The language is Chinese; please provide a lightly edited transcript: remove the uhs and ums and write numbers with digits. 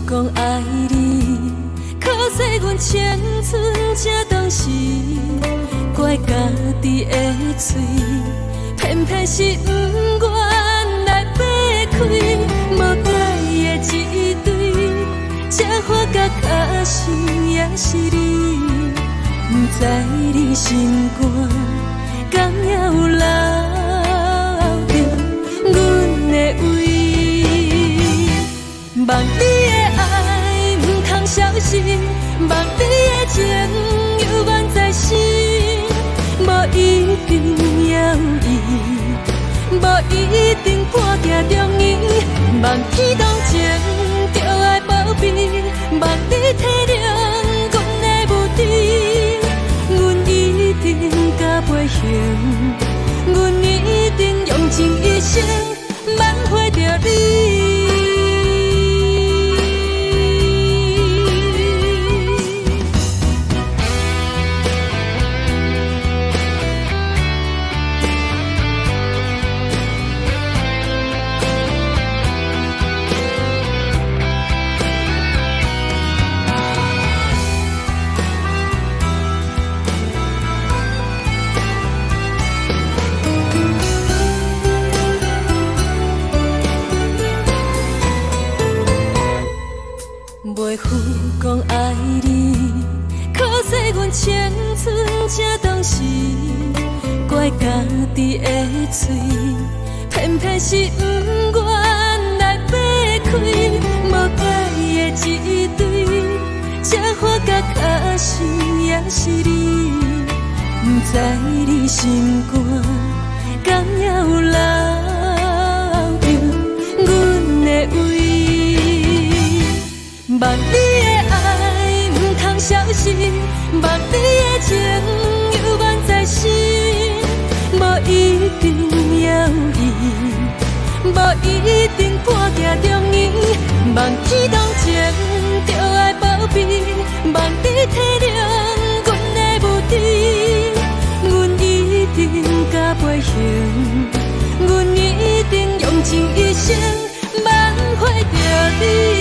讲爱你，可惜阮青春这当时，怪家己的嘴，偏偏是不愿来掰开，无解的一对，这花甲卡心也是你，不知你心肝敢也有留着阮的位。望你的爱不通消失，望你的情犹原在心，无一定要伊，无一定半定中意。望天同情就爱保庇，望你体谅阮的无知，阮一定甲背行，阮一定用尽一生挽回着你。袂负讲爱你，可惜阮青春这当时，怪家己的嘴，偏偏是不愿来掰开，无解的一对，这花甲卡心也是你，不知你心肝敢也有留着阮的位。望你的爱不通消失，望你的情犹原在心，无一定要伊，无一定半定中意。望天同情就爱保庇，望你体谅阮的无知，阮一定甲背行，阮一定用尽一生挽回着你。